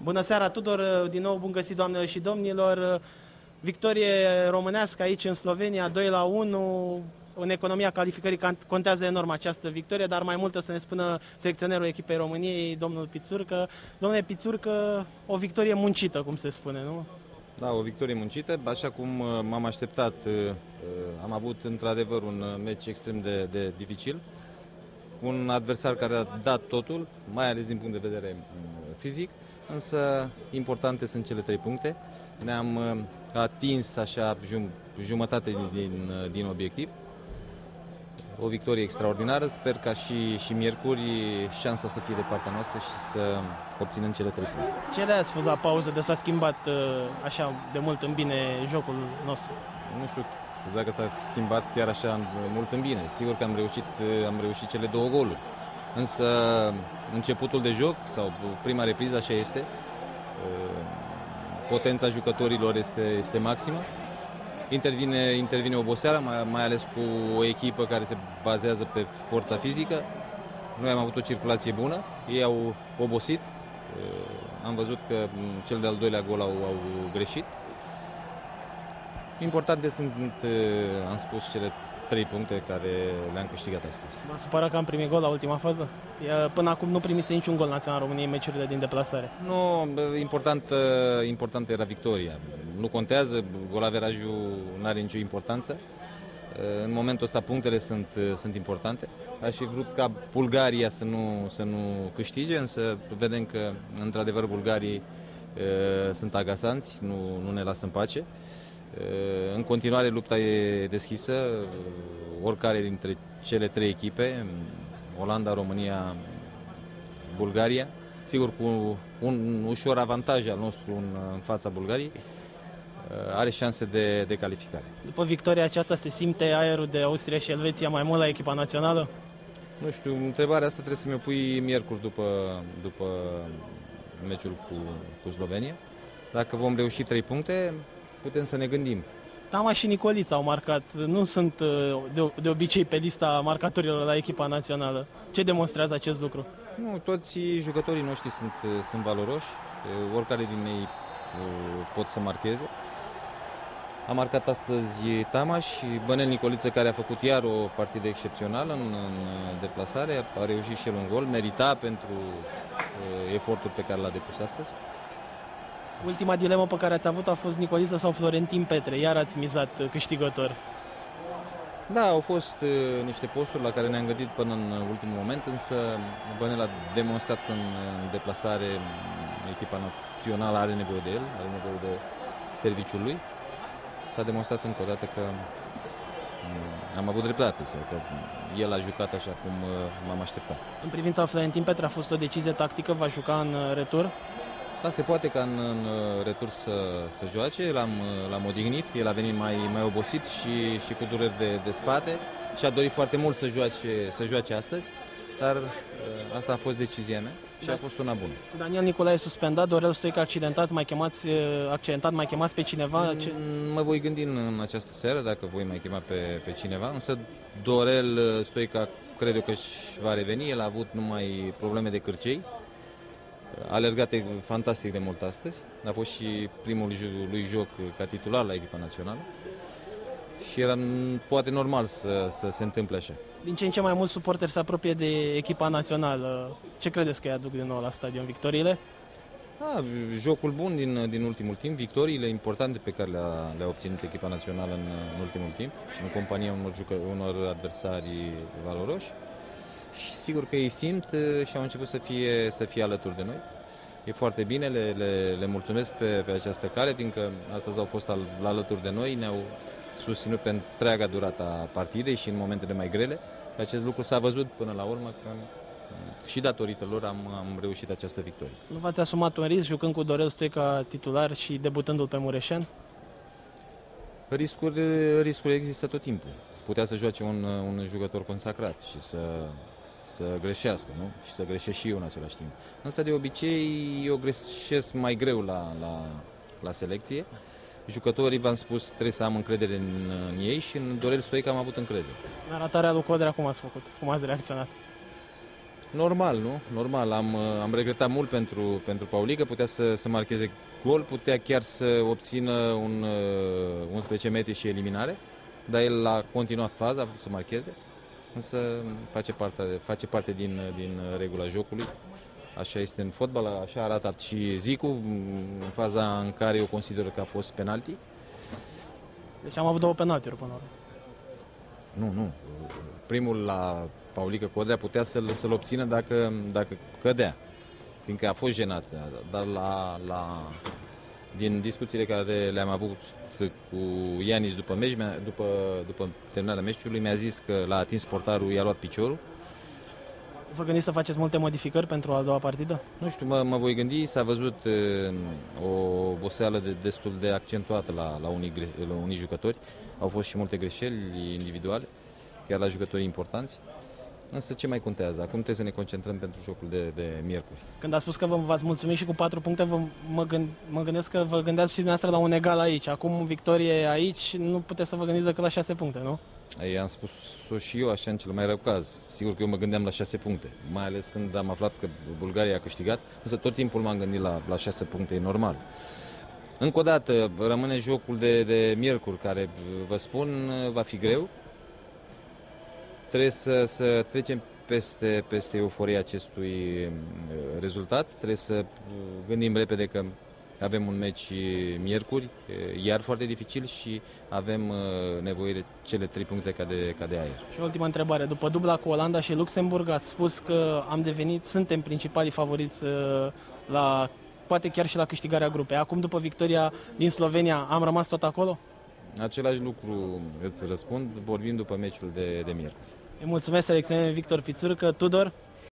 Bună seara, Tudor, din nou bun găsit, doamnelor și domnilor. Victorie românească aici în Slovenia, 2-1. În economia calificării contează enorm această victorie, dar mai mult o să ne spună selecționerul echipei României, domnul Pițurcă. Domnule Pițurcă, o victorie muncită, cum se spune, nu? Da, o victorie muncită, așa cum m-am așteptat. Am avut într-adevăr un meci extrem de dificil, un adversar care a dat totul, mai ales din punct de vedere fizic, însă importante sunt cele 3 puncte. Ne-am atins așa jumătate din obiectiv. O victorie extraordinară, sper ca și miercuri șansa să fie de partea noastră și să obținem cele 3 puncte. Ce de-aia spus la pauză de s-a schimbat așa de mult în bine jocul nostru? Nu știu dacă s-a schimbat chiar așa mult în bine. Sigur că am reușit cele 2 goluri. Însă începutul de joc sau prima repriză așa este. Potența jucătorilor este maximă. Intervine oboseala, mai ales cu o echipă care se bazează pe forța fizică. Noi am avut o circulație bună, ei au obosit. Am văzut că cel de-al doilea gol au greșit. Importante sunt, am spus, cele 3 puncte care le-am câștigat astăzi. M-a supărat că am primit gol la ultima fază? Până acum nu primise niciun gol național României în meciurile din deplasare. Nu, important era victoria. Nu contează, golaverajul nu are nicio importanță. În momentul ăsta punctele sunt importante. Aș fi vrut ca Bulgaria să nu câștige, însă vedem că într-adevăr bulgarii sunt agasanți, nu ne lasă în pace. În continuare lupta e deschisă, oricare dintre cele 3 echipe, Olanda, România, Bulgaria, sigur cu un ușor avantaj al nostru în fața Bulgariei, are șanse de calificare. După victoria aceasta se simte aerul de Austria și Elveția mai mult la echipa națională? Nu știu, întrebarea asta trebuie să mi-o pui miercuri după meciul cu Slovenia. Dacă vom reuși 3 puncte, putem să ne gândim. Tama și Nicolița au marcat, nu sunt de obicei pe lista marcatorilor la echipa națională. Ce demonstrează acest lucru? Nu, toți jucătorii noștri sunt valoroși, oricare din ei pot să marcheze. A marcat astăzi Tamaș și Bănel Nicoliță, care a făcut iar o partidă excepțională în deplasare, a reușit și el un gol, merita pentru efortul pe care l-a depus astăzi. Ultima dilemă pe care ați avut a fost Nicoliță sau Florentin Petre, iar ați mizat câștigător. Da, au fost niște posturi la care ne-am gândit până în ultimul moment, însă Bănel a demonstrat că în deplasare echipa națională are nevoie de el, are nevoie de serviciul lui. S-a demonstrat încă o dată că am avut dreptate, sau că el a jucat așa cum m-am așteptat. În privința Florentin Petre a fost o decizie tactică, va juca în retur? Da, se poate ca în retur să joace, l-am odihnit, el a venit mai obosit și cu dureri de spate și a dorit foarte mult să joace astăzi, dar asta a fost decizia mea și a fost una bună. Daniel Nicolae suspendat, Dorel Stoica accidentat, mai chemați pe cineva? Mă voi gândi în această seară dacă voi mai chema pe cineva, însă Dorel Stoica cred eu că își va reveni, el a avut numai probleme de cârcei. A alergat fantastic de mult astăzi, a fost și primul lui joc ca titular la echipa națională și era poate normal să se întâmple așa. Din ce în ce mai mulți suporteri se apropie de echipa națională. Ce credeți că îi aduc din nou la stadion? Victoriile? Da, jocul bun din ultimul timp, victoriile importante pe care le-a obținut echipa națională în ultimul timp și în compania unor adversari valoroși. Și sigur că ei simt și au început să fie alături de noi. E foarte bine, le mulțumesc pe această cale, fiindcă astăzi au fost alături de noi, ne-au susținut pe întreaga durată a partidei și în momentele mai grele. Acest lucru s-a văzut până la urmă că și datorită lor am reușit această victorie. Nu v-ați asumat un risc jucând cu Dorel Stoica titular și debutându-l pe Mureșan? Riscuri există tot timpul. Putea să joace un jucător consacrat și să greșească, nu? Și să greșească și eu în același timp. Însă, de obicei, eu greșesc mai greu la selecție. Jucătorii, v-am spus, trebuie să am încredere în ei și în Dorel Stoica am avut încredere. În aratarea lui Codrea, cum ați făcut? Cum ați reacționat? Normal, nu? Normal. Am regretat mult pentru Paulică, putea să marcheze gol, putea chiar să obțină 11 metri și eliminare, dar el a continuat faza, a vrut să marcheze, însă face parte din regula jocului. Așa este în fotbal, așa arată și Zicu, în faza în care eu consider că a fost penalti. Deci am avut 2 penaltiuri până la urmă. Nu. Primul la Paulică Codrea putea să-l obțină dacă cădea, fiindcă a fost jenat. Dar din discuțiile care le-am avut cu Ianis după meci, după terminarea meciului, mi-a zis că l-a atins portarul, i-a luat piciorul. Vă gândiți să faceți multe modificări pentru a doua partidă? Nu știu, mă voi gândi. S-a văzut o oboseală destul de accentuată la unii jucători. Au fost și multe greșeli individuale, chiar la jucători importanți. Însă ce mai contează? Acum trebuie să ne concentrăm pentru jocul de miercuri. Când a spus că v-ați mulțumit și cu 4 puncte, mă gândesc că vă gândeați și dumneavoastră la un egal aici. Acum victorie aici, nu puteți să vă gândiți decât la 6 puncte, nu? Am spus-o și eu așa în cel mai rău caz. Sigur că eu mă gândeam la 6 puncte, mai ales când am aflat că Bulgaria a câștigat, însă tot timpul m-am gândit la 6 puncte, e normal. Încă o dată, rămâne jocul de miercuri, care, vă spun, va fi greu. Trebuie să trecem peste euforia acestui rezultat. Trebuie să gândim repede că avem un meci miercuri, iar foarte dificil, și avem nevoie de cele 3 puncte ca de aer. Și ultima întrebare. După dubla cu Olanda și Luxemburg, ați spus că suntem principalii favoriți poate chiar și la câștigarea grupei. Acum, după victoria din Slovenia, am rămas tot acolo? Același lucru îți răspund, vorbim după meciul de miercuri. Îi mulțumesc selecționerului Victor Pițurcă. Tudor?